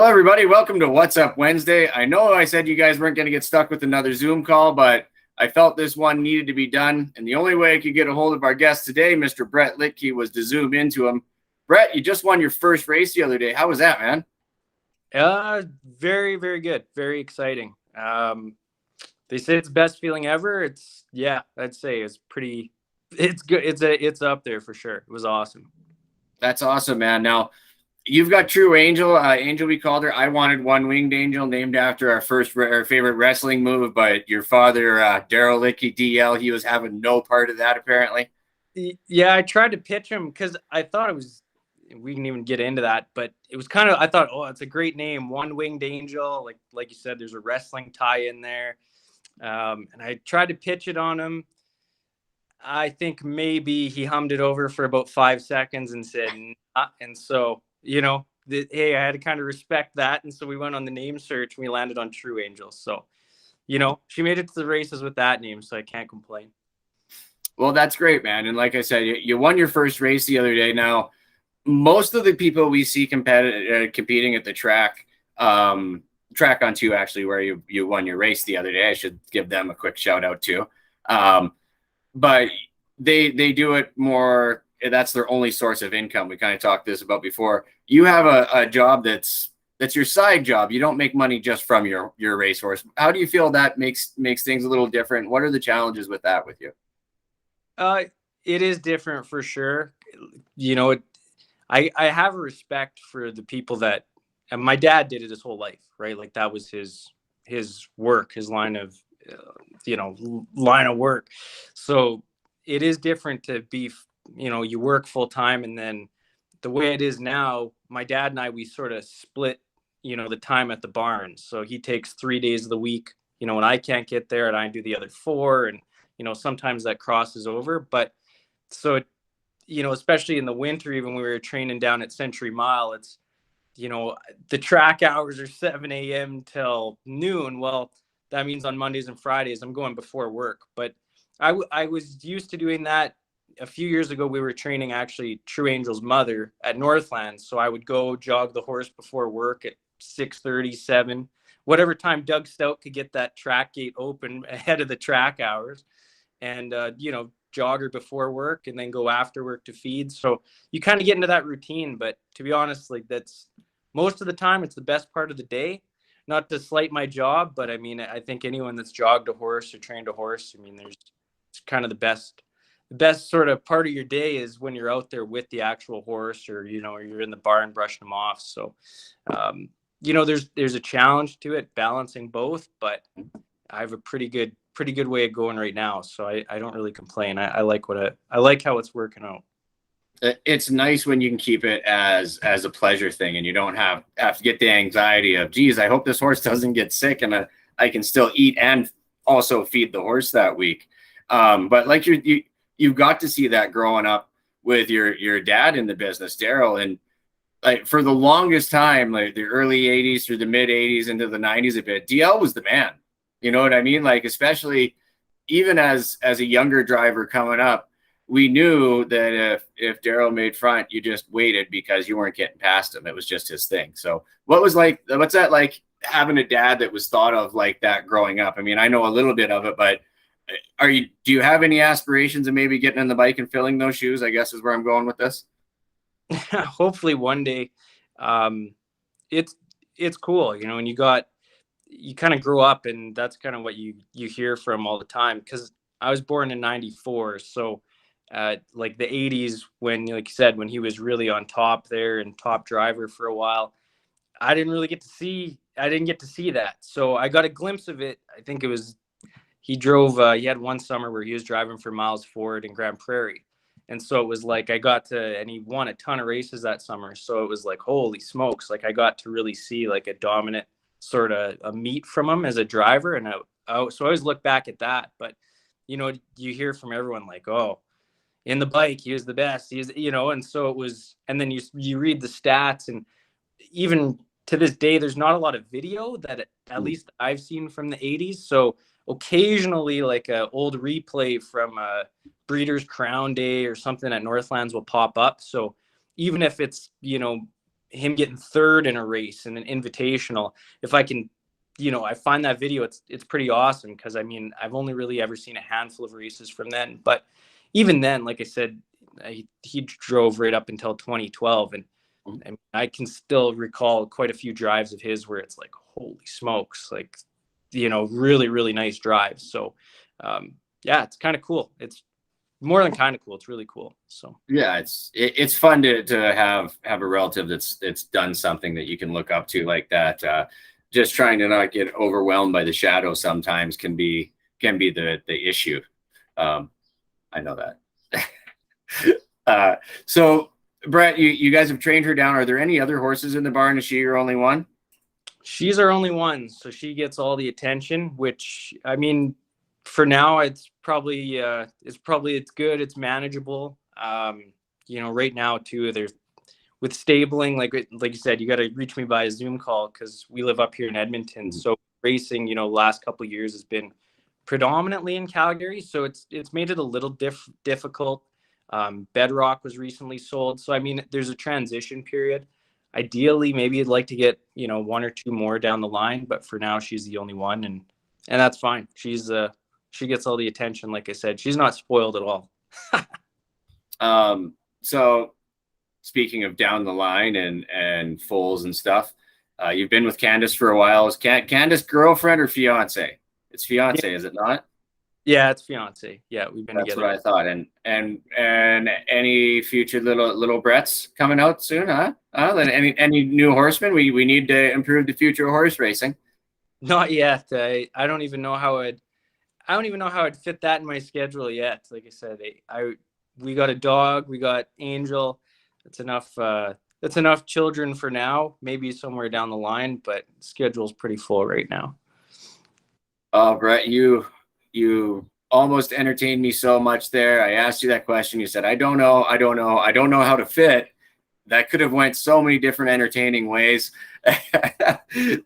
Hello, everybody. Welcome to What's Up Wednesday. I know I said you guys weren't going to get stuck with another Zoom call, but I felt this one needed to be done. And the only way I could get a hold of our guest today, Mr. Bret Litke, was to Zoom into him. Bret, you just won your first race the other day. How was that, man? Very, very good. Very exciting. They say it's the best feeling ever. I'd say it's good. It's up there for sure. It was awesome. That's awesome, man. Now, you've got True Angel. Angel, we called her. I wanted One Winged Angel, named after our favorite wrestling move. But your father, Daryl Litke, DL, he was having no part of that, apparently. Yeah, I tried to pitch him because I thought it was. We can even get into that, but it was kind of. I thought, oh, it's a great name, One Winged Angel. Like you said, there's a wrestling tie in there, and I tried to pitch it on him. I think maybe he hummed it over for about 5 seconds and said, nah. And so. Hey, I had to kind of respect that. And so we went on the name search and we landed on True Angel. So, she made it to the races with that name, so I can't complain. Well, that's great, man. And like I said, you won your first race the other day. Now, most of the people we see competing at the track on two, actually, where you won your race the other day, I should give them a quick shout out too. But they do it more. That's their only source of income. We kind of talked this about before. You have a job that's your side job. You don't make money just from your racehorse. How do you feel that makes things a little different? What are the challenges with that with you? It is different for sure. I have a respect for the people that, and my dad did it his whole life, right? Like that was his work, his line of work. So it is different to be, you work full time, and then the way it is now, my dad and I, we sort of split, the time at the barn. So he takes 3 days of the week, when I can't get there, and I do the other 4. And, sometimes that crosses over. But so, especially in the winter, even when we were training down at Century Mile, it's, the track hours are 7 a.m. till noon. Well, that means on Mondays and Fridays, I'm going before work. But I was used to doing that. A few years ago, we were training actually True Angel's mother at Northlands. So I would go jog the horse before work at 6:30, 7, whatever time Doug Stout could get that track gate open ahead of the track hours, and, jog her before work and then go after work to feed. So you kind of get into that routine. But to be honest, like that's most of the time, it's the best part of the day. Not to slight my job, but I mean, I think anyone that's jogged a horse or trained a horse, I mean, it's kind of the best sort of part of your day is when you're out there with the actual horse, or you're in the barn brushing them off. So there's a challenge to it, balancing both, but I have a pretty good way of going right now, so I don't really complain. I like how it's working out. It's nice when you can keep it as a pleasure thing, and you don't have to get the anxiety of, geez, I hope this horse doesn't get sick, and I can still eat and also feed the horse that week. But like you've got to see that growing up with your dad in the business, Daryl. And like for the longest time, like the early 80s through the mid 80s into the 90s a bit, DL was the man. You know what I mean? Like, especially even as a younger driver coming up, we knew that if Daryl made front, you just waited because you weren't getting past him. It was just his thing. So what's that like having a dad that was thought of like that growing up? I mean, I know a little bit of it, but do you have any aspirations of maybe getting on the bike and filling those shoes, I guess is where I'm going with this? Hopefully one day. It's cool, and you kind of grow up, and that's kind of what you hear from all the time, because I was born in 94. So like the 80s, when, like you said, when he was really on top there and top driver for a while, I didn't get to see that. So I got a glimpse of it. I think it was, he had one summer where he was driving for Miles Ford in Grand Prairie. And so it was like, and he won a ton of races that summer. So it was like, holy smokes. Like I got to really see like a dominant sort of a meet from him as a driver. And so I always look back at that, but you hear from everyone like, oh, in the bike, he was the best. And so it was, and then you read the stats, and even to this day, there's not a lot of video that at least I've seen from the 80s. So occasionally like a old replay from a Breeders' Crown Day or something at Northlands will pop up. So even if it's, him getting third in a race in an invitational. If I can, I find that video, it's pretty awesome, because I mean, I've only really ever seen a handful of races from then, but even then, like I said, he drove right up until 2012, and I can still recall quite a few drives of his where it's like, holy smokes, like, really, really nice drives. So, yeah, it's kind of cool. It's more than kind of cool. It's really cool. So yeah, it's fun to have a relative that's done something that you can look up to like that. Just trying to not get overwhelmed by the shadow sometimes can be the issue. I know that. So Bret, you guys have trained her down. Are there any other horses in the barn? Is she your only one? she's our only one, so she gets all the attention, which, I mean, for now, it's good. It's manageable. Right now too, there's, with stabling, like you said, you got to reach me by a Zoom call, because we live up here in Edmonton. So racing, last couple of years has been predominantly in Calgary, so it's made it a little difficult. Bedrock was recently sold, so I mean, there's a transition period. Ideally, maybe you'd like to get one or two more down the line, but for now, she's the only one, and that's fine. She gets all the attention. Like I said, she's not spoiled at all. So speaking of down the line and foals and stuff, you've been with Candace for a while. Is Candace girlfriend or fiance? It's fiance, yeah. Is it not? Yeah, it's fiance. Yeah, we've been together. That's what I thought. And any future little Brets coming out soon, huh? Any new horsemen? We need to improve the future of horse racing. Not yet. I don't even know how I'd fit that in my schedule yet. Like I said, we got a dog, we got Angel. That's enough children for now. Maybe somewhere down the line, but the schedule's pretty full right now. Oh, Bret, you almost entertained me so much there. I asked you that question. You said, I don't know how to fit. That could have went so many different entertaining ways.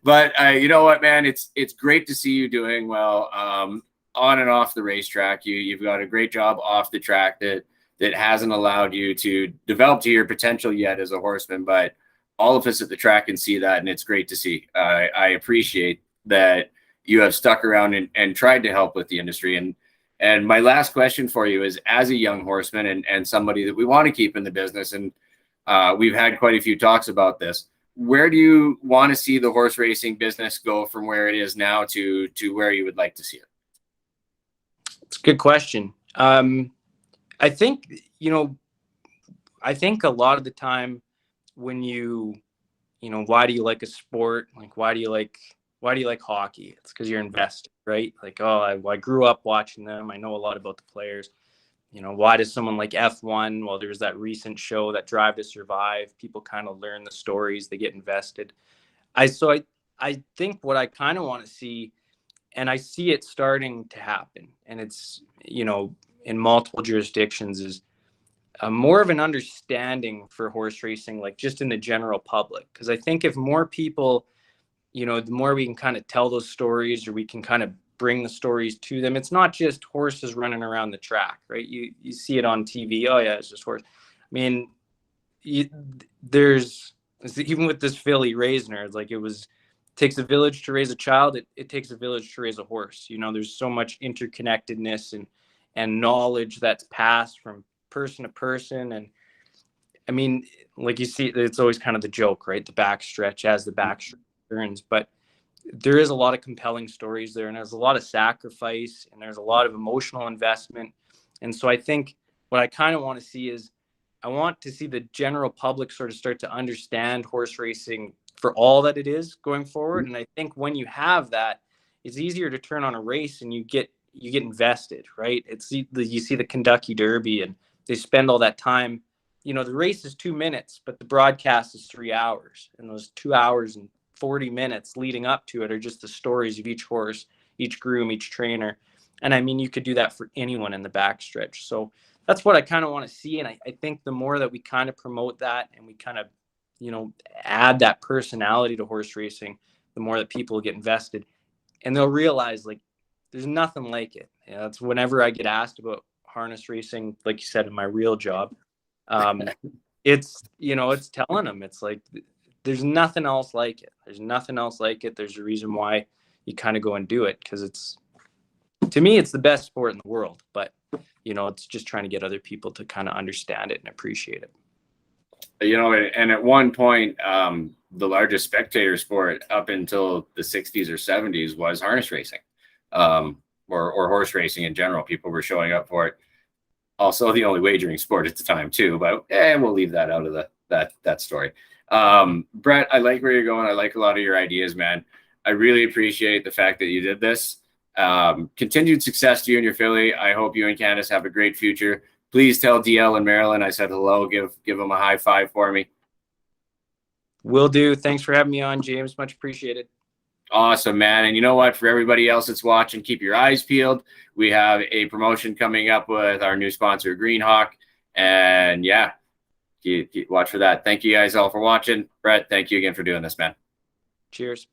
But you know what, man, it's great to see you doing well on and off the racetrack. You've got a great job off the track that hasn't allowed you to develop to your potential yet as a horseman, but all of us at the track can see that, and it's great to see. I appreciate that you have stuck around and tried to help with the industry. And my last question for you is, as a young horseman and somebody that we want to keep in the business, and we've had quite a few talks about this, where do you want to see the horse racing business go from where it is now to where you would like to see it? It's a good question. I think a lot of the time when why do you like a sport? Like, why do you like hockey? It's because you're invested, right? Like, oh, I grew up watching them. I know a lot about the players. Why does someone like F1? Well, there's that recent show, that Drive to Survive. People kind of learn the stories, they get invested. I think what I kind of want to see, and I see it starting to happen, and it's, in multiple jurisdictions, is more of an understanding for horse racing, like just in the general public. Because I think if more people, the more we can kind of tell those stories, or we can kind of bring the stories to them. It's not just horses running around the track, right? You see it on TV. Oh yeah, it's just horse. I mean, there's, even with this filly Raisner, it's like, takes a village to raise a child. It takes a village to raise a horse. There's so much interconnectedness and knowledge that's passed from person to person. And I mean, like you see, it's always kind of the joke, right? The backstretch as the backstretch turns, but there is a lot of compelling stories there, and there's a lot of sacrifice, and there's a lot of emotional investment. And so I think what I kind of want to see is, I want to see the general public sort of start to understand horse racing for all that it is going forward. And I think when you have that, it's easier to turn on a race and you get invested, right? You see the Kentucky Derby, and they spend all that time, the race is 2 minutes, but the broadcast is 3 hours, and those 2 hours and 40 minutes leading up to it are just the stories of each horse, each groom, each trainer. And I mean, you could do that for anyone in the backstretch. So that's what I kind of want to see. And I think the more that we kind of promote that, and we kind of, add that personality to horse racing, the more that people get invested, and they'll realize, like, there's nothing like it. That's whenever I get asked about harness racing, like you said, in my real job, it's telling them, it's like, there's nothing else like it. There's nothing else like it. There's a reason why you kind of go and do it, because to me, it's the best sport in the world. But, it's just trying to get other people to kind of understand it and appreciate it. And at one point, the largest spectator sport up until the 60s or 70s was harness racing, or horse racing in general. People were showing up for it. Also, the only wagering sport at the time too. But we'll leave that out of that story. Bret, I like where you're going. I like a lot of your ideas, man. I really appreciate the fact that you did this. Continued success to you and your filly. I hope you and Candace have a great future. Please tell DL and Marilyn I said hello. Give them a high five for me. Will do. Thanks for having me on, James. Much appreciated. Awesome, man. And you know what? For everybody else that's watching, keep your eyes peeled. We have a promotion coming up with our new sponsor, Greenhawk. And watch for that. Thank you guys all for watching. Bret, thank you again for doing this, man. Cheers.